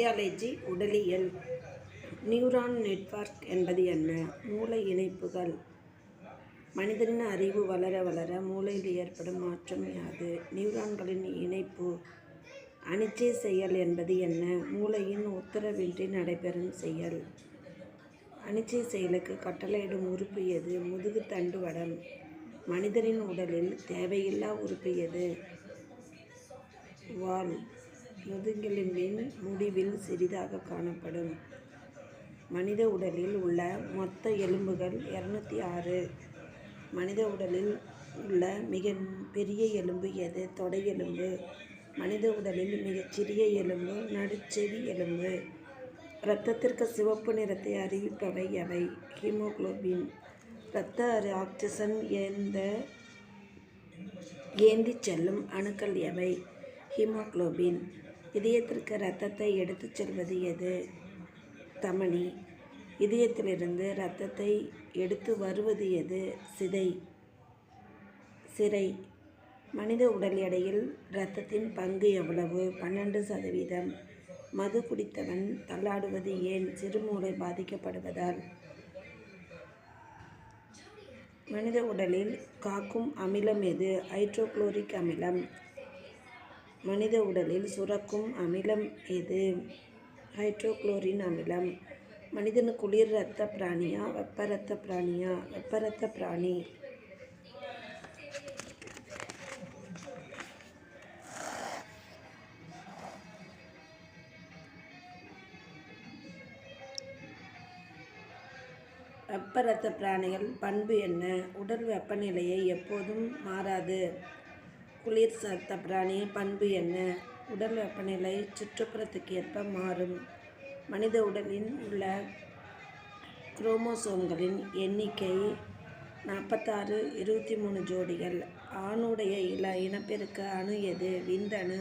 Physiology உடலியல். Neuron network என்பது என்ன? மூளை இணைப்புகள். மனிதனின் அறிவு வளர வளர மூளையில் ஏற்படும் மாற்றம் யாது? நியூரான்களின் இணைப்பு. அனிச்சை செயல் என்பது என்ன? மூளையின் உத்தரவின்றி நடைபெறும் செயல். அனிச்சை செயலுக்கு கட்டளையிடும் உறுப்பு எது? முதுகு தண்டுவடம். மனிதனின் உடலில் தேவையில்லா உறுப்பு எது? வால். முதுகெலும்பின் முடிவில் சிறிதாக காணப்படும். மனித உடலில் உள்ள மொத்த எலும்புகள் 206. மனித உடலில் உள்ள மிக பெரிய எலும்பு எது? தொடை எலும்பு. மனித உடலில் மிகச்சிறிய எலும்பு நடுச்செவி எலும்பு. இரத்தத்திற்கு சிவப்பு நிறத்தை அறிவிப்பவை எவை? ஹீமோகுளோபின். இரத்த ஆக்சிஜன் ஏந்திச் செல்லும் அணுக்கள் எவை? ஹீமோகுளோபின். இதயத்திற்கு இரத்தத்தை எடுத்துச் செல்வது எது? தமனி. இதயத்திலிருந்து இரத்தத்தை எடுத்து வருவது எது? சிரை. மனித உடல் எடையில் இரத்தத்தின் பங்கு எவ்வளவு? 12%. மது குடித்தவன் தள்ளாடுவது ஏன்? சிறுமூளை பாதிக்கப்படுவதால். மனித உடலில் காக்கும் அமிலம் எது? ஹைட்ரோகுளோரிக் அமிலம். மனித உடலில் சுரக்கும் அமிலம் எது? ஹைட்ரோகுளோரிக் அமிலம். மனிதன் குளிர் இரத்த பிராணியா வெப்ப இரத்த பிராணியா? வெப்ப இரத்த பிராணி. வெப்ப இரத்த பிராணிகள் பண்பு என்ன? உடல் வெப்பநிலையை எப்போதும் மாறாது. குளிர் இரத்த பிராணியின் பண்பு என்ன? உடல் வெப்பநிலை சுற்றுப்புறத்துக்கு ஏற்ப மாறும். மனித உடலில் உள்ள குரோமோசோம்களின் எண்ணிக்கை 46, 23 ஜோடிகள். ஆணுடைய இனப்பெருக்க அணு எது? விந்தணு.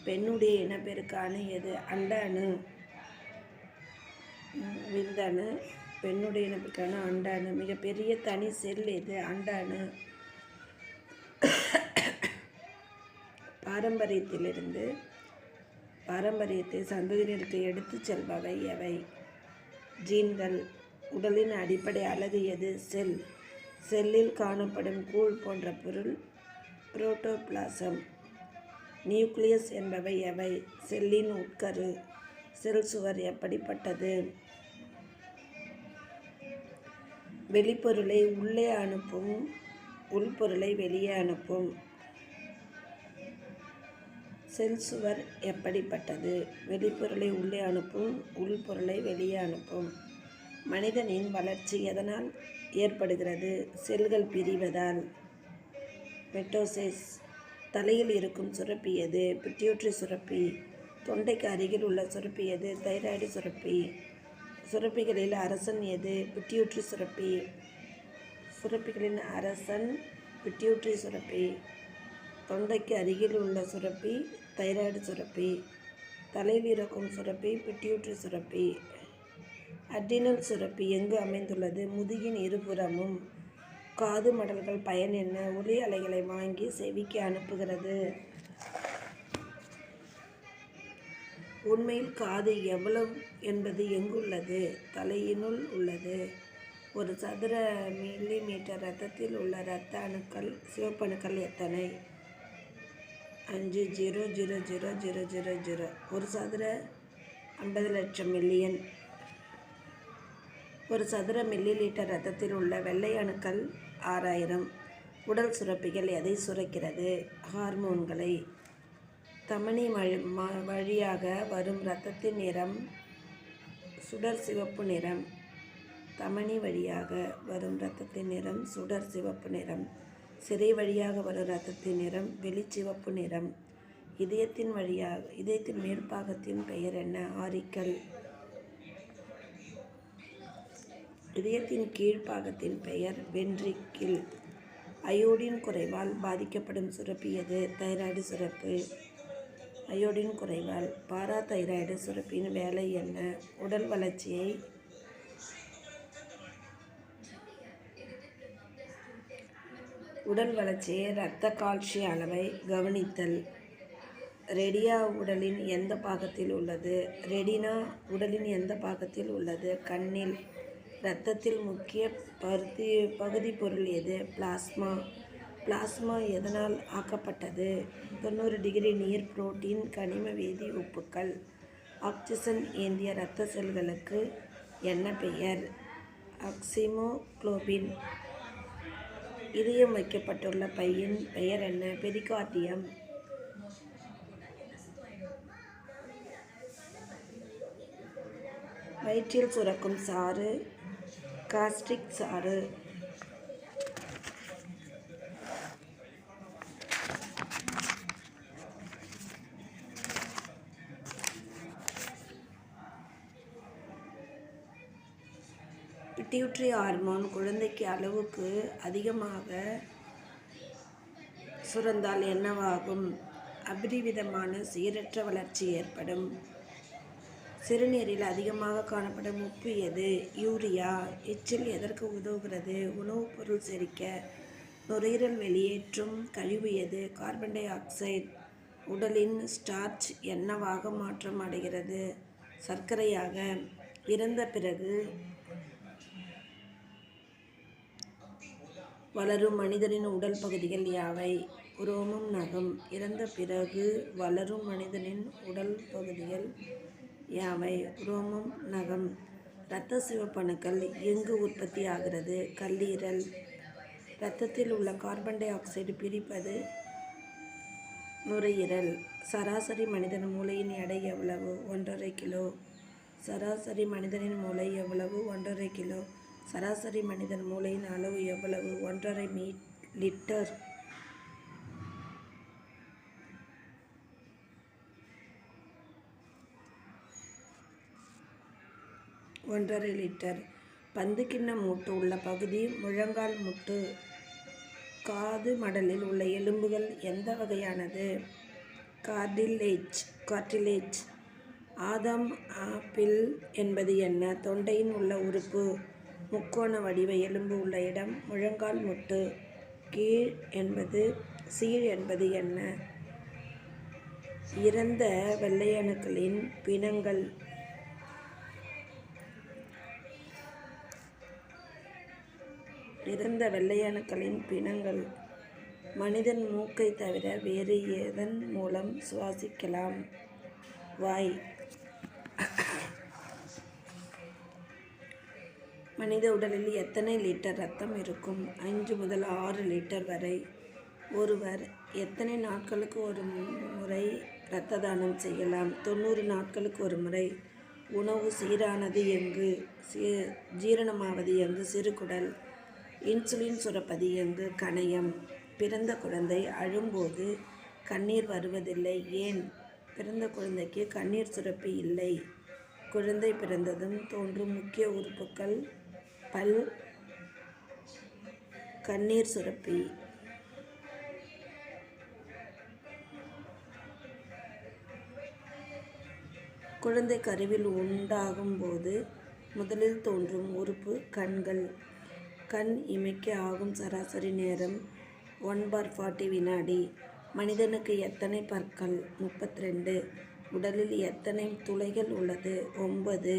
பெண்ணுடைய இனப்பெருக்க அணு எது? அண்ட அணு. விந்தணு. பெண்ணுடைய இனப்பெருக்க அணு அண்ட அணு. மிகப்பெரிய தனி செல் எது? அண்ட அணு. பாரம்பரியத்தை சந்ததியினருக்கு எடுத்துச் செல்பவை எவை? ஜீன்கள். உடலின் அடிப்படை அலகு எது? செல். செல்லில் காணப்படும் கூழ் போன்ற பொருள் புரோட்டோபிளாசம். நியூக்ளியஸ் என்பவை எவை? செல்லின் உட்கரு. செல் சுவர் எப்படிப்பட்டது? வெளிப்பொருளை உள்ளே அனுப்பும், உள்பொருளை வெளியே அனுப்பும். செல் சுவர் எப்படிப்பட்டது? வெளிப்பொருளை உள்ளே அனுப்பும், உள்பொருளை வெளியே அனுப்பும். மனிதனின் வளர்ச்சி எதனால் ஏற்படுகிறது? செல்கள் பிரிவதால். மெட்டோசிஸ். தலையில் இருக்கும் சுரப்பி எது? பிட்யூட்டரி சுரப்பி. தொண்டைக்கு அருகில் உள்ள சுரப்பி எது? தைராய்டு சுரப்பி. சுரப்பிகளில் அரசன் எது? பிட்யூட்டரி சுரப்பி. சுரப்பிகளின் அரசன் பிட்யூட்டரி சுரப்பி. தொண்டைக்கு அருகில் உள்ள சுரப்பி தைராய்டு சுரப்பி. தலையில் இருக்கும் சுரப்பி பிட்யூட்டரி சுரப்பி. அட்ரினல் சுரப்பி எங்கு அமைந்துள்ளது? முதுகின் இருபுறமும். காது மடல்கள் பயன் என்ன? ஒலி அலைகளை வாங்கி செவிக்கு அனுப்புகிறது. உண்மையில் காது எவ்வளவு என்பது எங்குள்ளது? தலையினுள் உள்ளது. ஒரு சதுர மில்லிமீட்டர் இரத்தத்தில் உள்ள இரத்த அணுக்கள் சிவப்பணுக்கள் எத்தனை? 5,0,0,0,0,0. ஒரு சதுர 50 லட்சம் மில்லியன். ஒரு சதுர மில்லி லிட்டர் இரத்தத்தில் உள்ள வெள்ளை அணுக்கள் 6000. உடல் சுரப்பிகள் எதை சுரக்கிறது? ஹார்மோன்களை. தமனி வழியாக வரும் இரத்தத்தின் நிறம் சுடர் சிவப்பு நிறம். தமனி வழியாக வரும் இரத்தத்தின் நிறம் சுடர் சிவப்பு நிறம். சிரை வழியாக வரும் இரத்தத்தின் நிறம் வெளிச்சிவப்பு நிறம். இதயத்தின் மேற்பாகத்தின் பெயர் என்ன? ஆரிக்கல். இதயத்தின் கீழ்ப்பாகத்தின் பெயர் வென்ட்ரிக்கிள். அயோடின் குறைவால் பாதிக்கப்படும் சுரப்பி எது? தைராய்டு சுரப்பு. அயோடின் குறைவால். பாராதைராய்டு சுரப்பியின் வேலை என்ன? உடல் வளர்ச்சியை இரத்த கால்சிய அளவை கவனித்தல். ரெடியா உடலின் எந்த பாகத்தில் உள்ளது? ரெடினா உடலின் எந்த பாகத்தில் உள்ளது? கண்ணில். இரத்தத்தில் முக்கிய பகுதி பொருள் எது? பிளாஸ்மா. பிளாஸ்மா எதனால் ஆக்கப்பட்டது? 90 டிகிரி நீர், புரோட்டீன், கனிம வேதி உப்புக்கள். ஆக்சிஜன் ஏந்திய இரத்த செல்களுக்கு என்ன பெயர்? ஆக்சிமோகுளோபின். இதயம் வைக்கப்பட்டுள்ள பையின் பெயர் என்ன? பெரிகார்டியம். வயிற்றில் சுரக்கும் சாறு காஸ்ட்ரிக் சாறு. பிட்யூட்டரி ஹார்மோன் குழந்தைக்கு அளவுக்கு அதிகமாக சுரந்தால் என்னவாகும்? அபரிவிதமான சீரற்ற வளர்ச்சி ஏற்படும். சிறுநீரில் அதிகமாக காணப்படும் உப்பு எது? யூரியா. எச்சில் எதற்கு உதவுகிறது? உணவுப் பொருள் செரிக்க. நுரையீரல் வெளியேற்றும் கழிவு எது? Carbon di oxide. உடலின் ஸ்டார்ச் என்னவாக மாற்றம் அடைகிறது? சர்க்கரையாக. இறந்த பிறகு வளரும் மனிதனின் உடல் பகுதிகள் யாவை? உரோமம், நகம். இறந்த பிறகு வளரும் மனிதனின் உடல் பகுதிகள் யாவை? உரோமம், நகம். இரத்த சிவப்பணுக்கள் எங்கு உற்பத்தி ஆகிறது? கல்லீரல். இரத்தத்தில் உள்ள கார்பன் டை ஆக்சைடு பிரிப்பது நுரையீரல். சராசரி மனிதன் மூளையின் எடை எவ்வளவு? 1.5 கிலோ. சராசரி மனிதனின் மூளை எவ்வளவு? 1.5 கிலோ. சராசரி மனிதன் மூளையின் அளவு எவ்வளவு? 1.5 லிட்டர். 1.5 லிட்டர். பந்து கிண்ண மூட்டு உள்ள பகுதி முழங்கால் முட்டு. காது மடலில் உள்ள எலும்புகள் எந்த வகையானது? கார்டிலேஜ். ஆதாம் ஆப்பிள் என்பது என்ன? தொண்டையின் உள்ள உறுப்பு. முக்கோண வடிவ எலும்பு உள்ள இடம் முழங்கால் முட்டு. சீழ் என்பது என்ன? இறந்த வெள்ளையணுக்களின் பிணங்கள். மனிதன் மூக்கை தவிர வேறு எதன் மூலம் சுவாசிக்கலாம்? வாய். மனித உடலில் எத்தனை லிட்டர் இரத்தம் இருக்கும்? 5 முதல் 6 லிட்டர் வரை. ஒருவர் எத்தனை நாட்களுக்கு ஒரு முறை இரத்த தானம் செய்யலாம்? 90 நாட்களுக்கு ஒரு முறை. உணவு சீரானது எங்கு? ஜீரணமாவது எங்கு? சிறுகுடல். இன்சுலின் சுரப்பது எங்கு? கணையம். பிறந்த குழந்தை அழும்போது கண்ணீர் வருவதில்லை, ஏன்? பிறந்த குழந்தைக்கு கண்ணீர் சுரப்பி இல்லை. குழந்தை பிறந்ததும் தோன்றும் முக்கிய உறுப்புக்கள் பல், கண்ணீர் சுரப்பி. குழந்தை கருவில் உண்டாகும் போது முதலில் தோன்றும் உறுப்பு கண்கள். கண் இமைக்க ஆகும் சராசரி நேரம் 1/40 வினாடி. மனிதனுக்கு எத்தனை பற்கள்? 32. உடலில் எத்தனை துளைகள் உள்ளது? 9.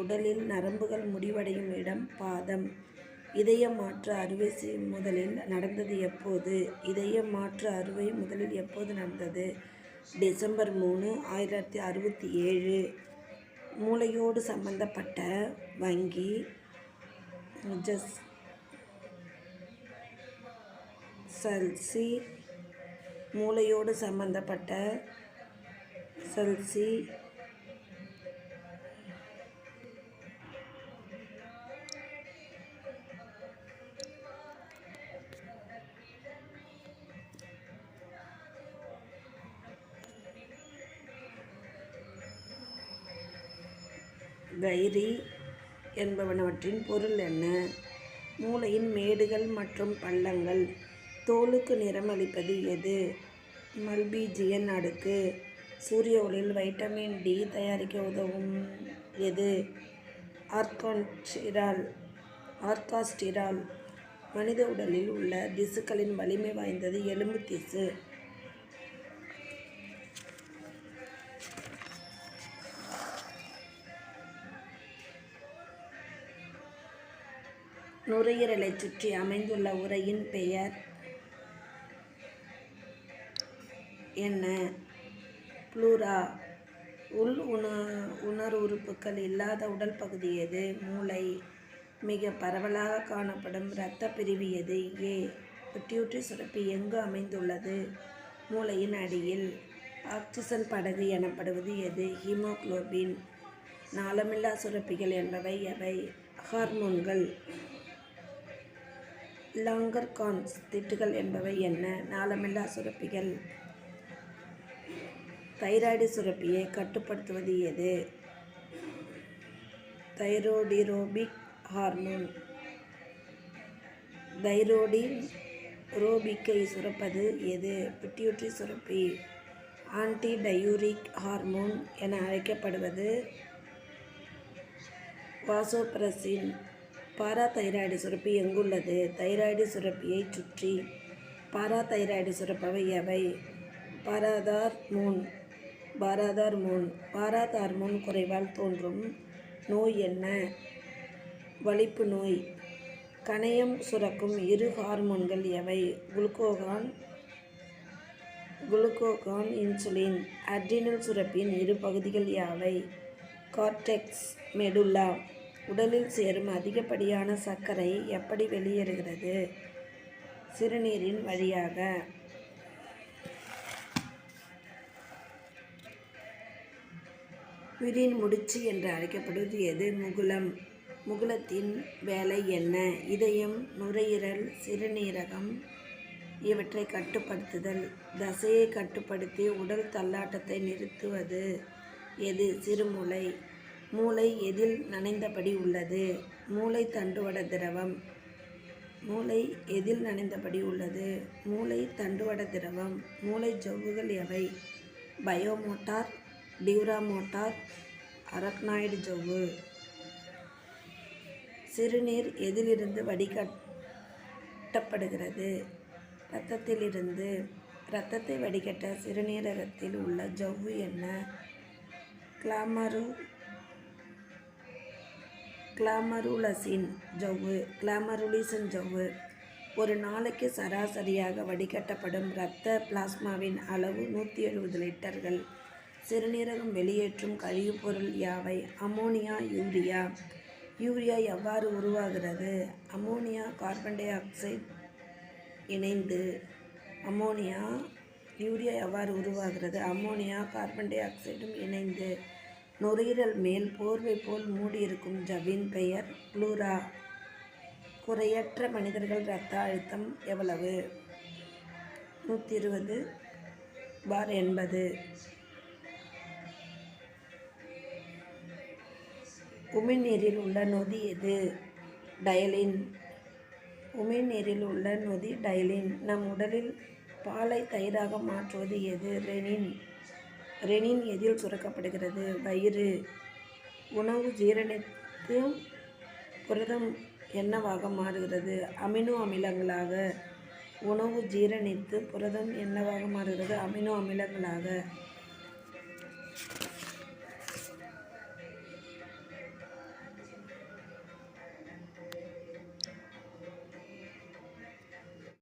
உடலில் நரம்புகள் முடிவடையும் இடம் பாதம். இதய மாற்று அறுவை முதலில் நடந்தது எப்போது? இதய மாற்று அறுவை முதலில் எப்போது நடந்தது? டிசம்பர் 3, 1967. மூளையோடு சம்பந்தப்பட்ட வங்கி சல்சி. மூளையோடு சம்பந்தப்பட்ட சல்சி. கைரி என்பவனவற்றின் பொருள் என்ன? மூளையின் மேடுகள் மற்றும் பள்ளங்கள். தோலுக்கு நிறம் அளிப்பது எது? மல்பிஜியன் அடுக்கு. சூரிய ஒளியில் வைட்டமின் டி தயாரிக்க உதவும் எது? ஆர்காஸ்டிரால். மனித உடலில் உள்ள திசுக்களின் வலிமை வாய்ந்தது எலும்பு திசு. நுரையீரலைச் சுற்றி அமைந்துள்ள உறையின் பெயர் என்ன? ப்ளூரா. உள் உணர்வுறுப்புகள் இல்லாத உடல் பகுதி எது? மூளை. மிக பரவலாக காணப்படும் இரத்த பிரிவு எது? ஏ. பிட்யூட்டரி சுரப்பி எங்கு அமைந்துள்ளது? மூளையின் அடியில். ஆக்சிஜன் படகு எனப்படுவது எது? ஹீமோகுளோபின். நாளமில்லா சுரப்பிகள் என்பவை எவை? ஹார்மோன்கள். லாங்கர்கான்ஸ் திட்டுகள் என்பவை என்ன? நாளமில்லா சுரப்பிகள். தைராய்டு சுரப்பியை கட்டுப்படுத்துவது எது? தைரோடிரோபிக் ஹார்மோன். தைரோடிரோபிக்கை சுரப்பது எது? பிட்யூட்டரி சுரப்பி. ஆன்டி டயூரிக் ஹார்மோன் என அழைக்கப்படுவது வாசோபிரசின். பாராதைராய்டு சுரப்பி எங்குள்ளது? தைராய்டு சுரப்பியை சுற்றி. பாராதைராய்டு சுரப்பவை எவை? பாராதார்மோன். பாராதார்மோன் குறைவால் தோன்றும் நோய் என்ன? வலிப்பு நோய். கணையம் சுரக்கும் இரு ஹார்மோன்கள் எவை? Glucagon insulin. அட்ரினல் சுரப்பியின் இரு பகுதிகள் யாவை? Cortex, medulla. உடலில் சேரும் அதிகப்படியான சர்க்கரை எப்படி வெளியேறுகிறது? சிறுநீரின் வழியாக. உயிரின் முடிச்சு என்று அழைக்கப்படுவது எது? முகுளம். முகுளத்தின் வேலை என்ன? இதயம், நுரையீரல், சிறுநீரகம் இவற்றை கட்டுப்படுத்துதல். தசையை கட்டுப்படுத்தி உடல் தள்ளாட்டத்தை நிறுத்துவது எது? சிறுமூளை. மூளை எதில் நனைந்தபடி உள்ளது? மூளை தண்டுவட திரவம். மூளை எதில் நனைந்தபடி உள்ளது? மூளை தண்டுவட திரவம். மூளை ஜவ்வுகள் எவை? பயோமோட்டார், டியூராமோட்டார், அரக்னாய்டு ஜவ்வு. சிறுநீர் எதிலிருந்து வடிகட்டப்படுகிறது? இரத்தத்திலிருந்து. இரத்தத்தை வடிகட்ட சிறுநீரகத்தில் உள்ள ஜவ்வு என்ன? கிளாமருலசின் ஜவ்வு. ஒரு நாளைக்கு சராசரியாக வடிகட்டப்படும் இரத்த பிளாஸ்மாவின் அளவு 170 லிட்டர்கள். சிறுநீரகம் வெளியேற்றும் கழிவுப்பொருள் யாவை? Ammonia, urea. யூரியா எவ்வாறு உருவாகிறது? அமோனியா கார்பன் டை ஆக்சைடு இணைந்து. யூரியா எவ்வாறு உருவாகிறது? அமோனியா கார்பன் டை ஆக்சைடும் இணைந்து. நுரையீரல் மேல் போர்வை போல் மூடியிருக்கும் ஜவ்வின் பெயர் ப்ளூரா. குறையற்ற மனிதர்கள் இரத்த அழுத்தம் எவ்வளவு? 120/80. உமிழ்நீரில் உள்ள நொதி எது? டயலின். உமிழ்நீரில் உள்ள நொதி டயலின். நம் உடலில் பாலை தயிராக மாற்றுவது எது? ரெனின். ரெனின் எதில் சுரக்கப்படுகிறது? வயிறு. உணவு ஜீரணித்து புரதம் என்னவாக மாறுகிறது? அமினோ அமிலங்களாக. உணவு ஜீரணித்து புரதம் என்னவாக மாறுகிறது? அமினோ அமிலங்களாக.